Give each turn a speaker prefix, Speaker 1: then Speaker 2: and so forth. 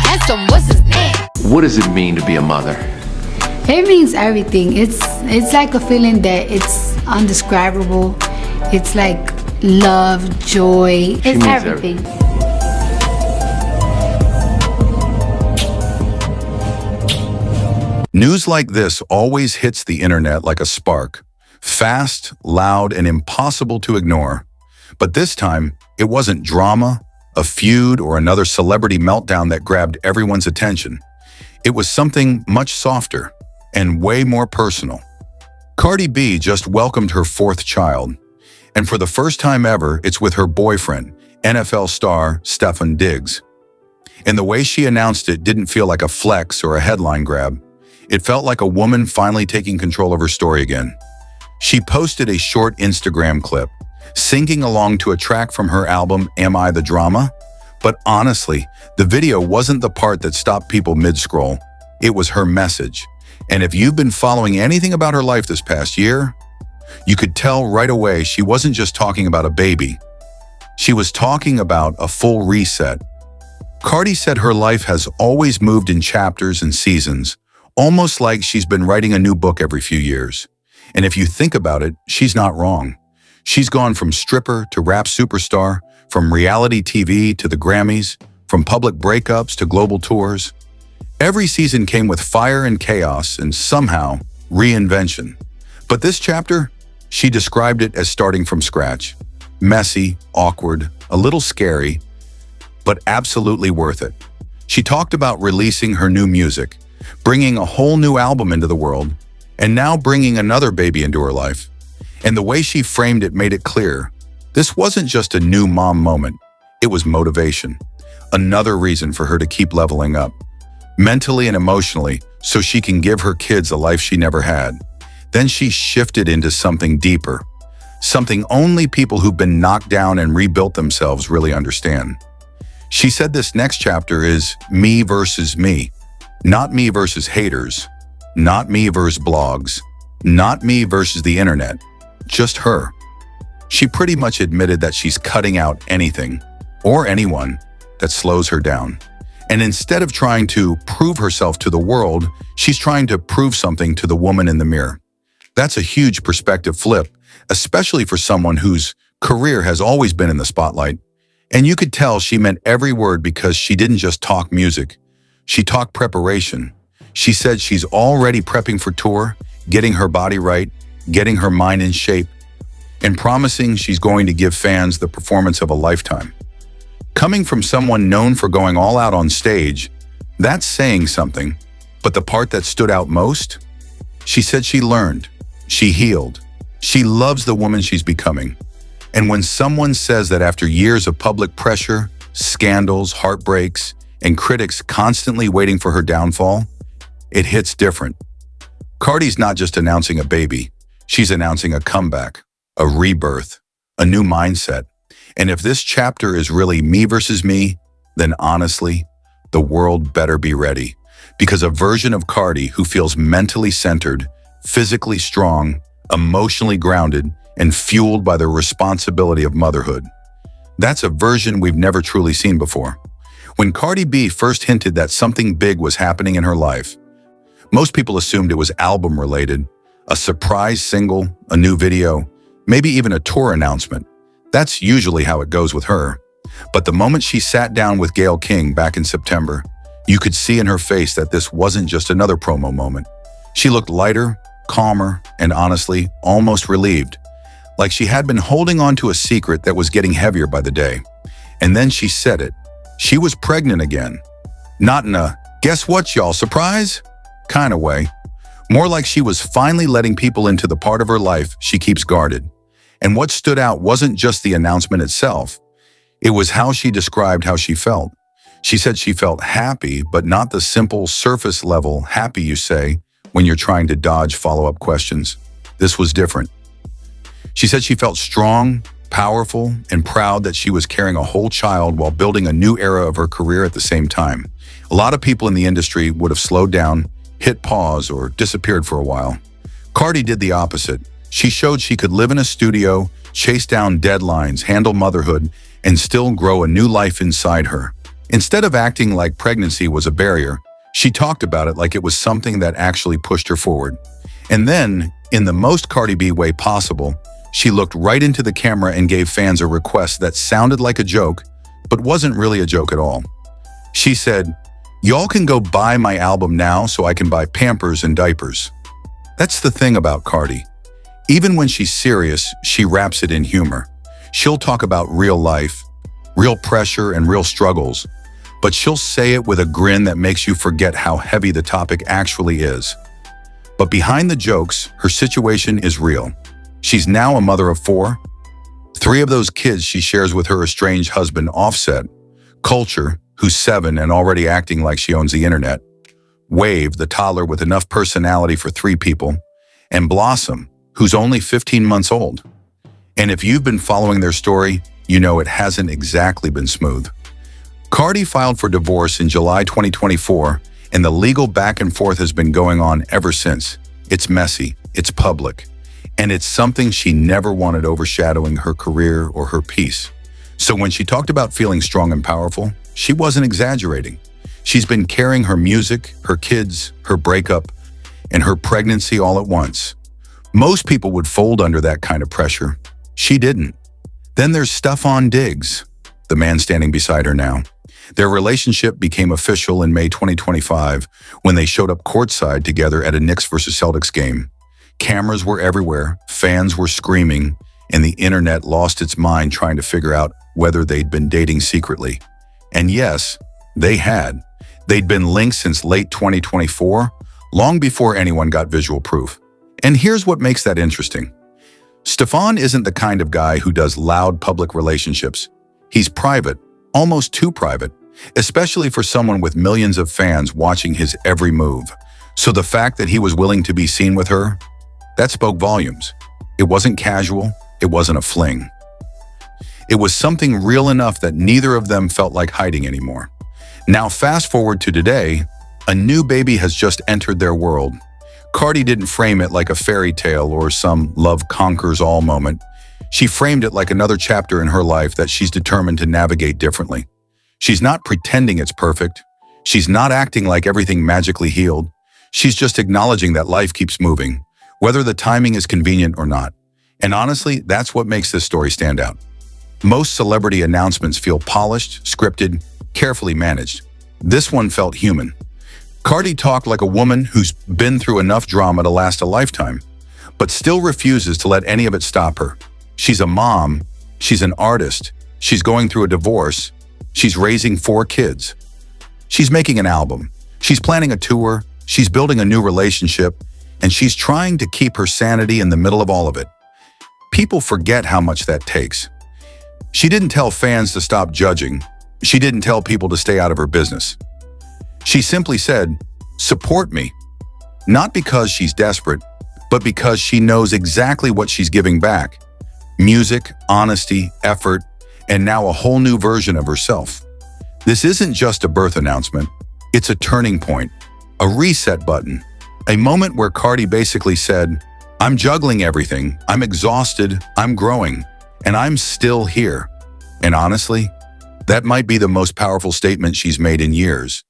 Speaker 1: ask him what's his name.
Speaker 2: What does it mean to be a mother?
Speaker 3: It means everything. It's like a feeling that it's undescribable. It's like love, joy. It's everything.
Speaker 4: News like this always hits the internet like a spark. Fast, loud, and impossible to ignore. But this time, it wasn't drama, a feud, or another celebrity meltdown that grabbed everyone's attention. It was something much softer and way more personal. Cardi B just welcomed her fourth child, and for the first time ever, it's with her boyfriend, NFL star Stefon Diggs. And the way she announced it didn't feel like a flex or a headline grab. It felt like a woman finally taking control of her story again. She posted a short Instagram clip, singing along to a track from her album, Am I the Drama? But honestly, the video wasn't the part that stopped people mid-scroll. It was her message. And if you've been following anything about her life this past year, you could tell right away she wasn't just talking about a baby. She was talking about a full reset. Cardi said her life has always moved in chapters and seasons, almost like she's been writing a new book every few years. And if you think about it, she's not wrong. She's gone from stripper to rap superstar, from reality TV to the Grammys, from public breakups to global tours. Every season came with fire and chaos and somehow reinvention. But this chapter, she described it as starting from scratch. Messy, awkward, a little scary, but absolutely worth it. She talked about releasing her new music, bringing a whole new album into the world, and now bringing another baby into her life. And the way she framed it made it clear. This wasn't just a new mom moment. It was motivation. Another reason for her to keep leveling up, mentally and emotionally, so she can give her kids a life she never had. Then she shifted into something deeper, something only people who've been knocked down and rebuilt themselves really understand. She said this next chapter is me versus me. Not me versus haters, not me versus blogs, not me versus the internet, just her. She pretty much admitted that she's cutting out anything or anyone that slows her down. And instead of trying to prove herself to the world, she's trying to prove something to the woman in the mirror. That's a huge perspective flip, especially for someone whose career has always been in the spotlight. And you could tell she meant every word because she didn't just talk music. She talked preparation. She said she's already prepping for tour, getting her body right, getting her mind in shape, and promising she's going to give fans the performance of a lifetime. Coming from someone known for going all out on stage, that's saying something. But the part that stood out most? She said she learned, she healed, she loves the woman she's becoming. And when someone says that after years of public pressure, scandals, heartbreaks, and critics constantly waiting for her downfall, it hits different. Cardi's not just announcing a baby, she's announcing a comeback, a rebirth, a new mindset. And if this chapter is really me versus me, then honestly, the world better be ready. Because a version of Cardi who feels mentally centered, physically strong, emotionally grounded, and fueled by the responsibility of motherhood. That's a version we've never truly seen before. When Cardi B first hinted that something big was happening in her life, most people assumed it was album-related, a surprise single, a new video, maybe even a tour announcement. That's usually how it goes with her. But the moment she sat down with Gayle King back in September, you could see in her face that this wasn't just another promo moment. She looked lighter, calmer, and honestly, almost relieved. Like she had been holding on to a secret that was getting heavier by the day. And then she said it. She was pregnant again. Not in a, guess what, y'all, surprise? kind of way. More like she was finally letting people into the part of her life she keeps guarded. And what stood out wasn't just the announcement itself. It was how she described how she felt. She said she felt happy, but not the simple surface level happy you say when you're trying to dodge follow-up questions. This was different. She said she felt strong, powerful, and proud that she was carrying a whole child while building a new era of her career at the same time. A lot of people in the industry would have slowed down, hit pause, or disappeared for a while. Cardi did the opposite. She showed she could live in a studio, chase down deadlines, handle motherhood, and still grow a new life inside her. Instead of acting like pregnancy was a barrier, she talked about it like it was something that actually pushed her forward. And then, in the most Cardi B way possible, she looked right into the camera and gave fans a request that sounded like a joke, but wasn't really a joke at all. She said, "Y'all can go buy my album now so I can buy Pampers and diapers." That's the thing about Cardi. Even when she's serious, she wraps it in humor. She'll talk about real life, real pressure, and real struggles, but she'll say it with a grin that makes you forget how heavy the topic actually is. But behind the jokes, her situation is real. She's now a mother of 4. 3 of those kids she shares with her estranged husband, Offset, Culture, who's 7 and already acting like she owns the internet, Wave, the toddler with enough personality for 3 people, and Blossom, who's only 15 months old. And if you've been following their story, you know it hasn't exactly been smooth. Cardi filed for divorce in July 2024, and the legal back and forth has been going on ever since. It's messy, it's public, and it's something she never wanted overshadowing her career or her peace. So when she talked about feeling strong and powerful, she wasn't exaggerating. She's been carrying her music, her kids, her breakup, and her pregnancy all at once. Most people would fold under that kind of pressure. She didn't. Then there's Stefon Diggs, the man standing beside her now. Their relationship became official in May 2025 when they showed up courtside together at a Knicks versus Celtics game. Cameras were everywhere, fans were screaming, and the internet lost its mind trying to figure out whether they'd been dating secretly. And yes, they had. They'd been linked since late 2024, long before anyone got visual proof. And here's what makes that interesting. Stefon isn't the kind of guy who does loud public relationships. He's private, almost too private, especially for someone with millions of fans watching his every move. So the fact that he was willing to be seen with her, that spoke volumes. It wasn't casual, it wasn't a fling. It was something real enough that neither of them felt like hiding anymore. Now fast forward to today, a new baby has just entered their world. Cardi didn't frame it like a fairy tale or some love conquers all moment. She framed it like another chapter in her life that she's determined to navigate differently. She's not pretending it's perfect. She's not acting like everything magically healed. She's just acknowledging that life keeps moving, whether the timing is convenient or not. And honestly, that's what makes this story stand out. Most celebrity announcements feel polished, scripted, carefully managed. This one felt human. Cardi talked like a woman who's been through enough drama to last a lifetime, but still refuses to let any of it stop her. She's a mom, she's an artist, she's going through a divorce, she's raising 4 kids. She's making an album, she's planning a tour, she's building a new relationship, and she's trying to keep her sanity in the middle of all of it. People forget how much that takes. She didn't tell fans to stop judging. She didn't tell people to stay out of her business. She simply said, "Support me." Not because she's desperate, but because she knows exactly what she's giving back. Music, honesty, effort, and now a whole new version of herself. This isn't just a birth announcement. It's a turning point, a reset button, a moment where Cardi basically said, "I'm juggling everything, I'm exhausted, I'm growing, and I'm still here." And honestly, that might be the most powerful statement she's made in years.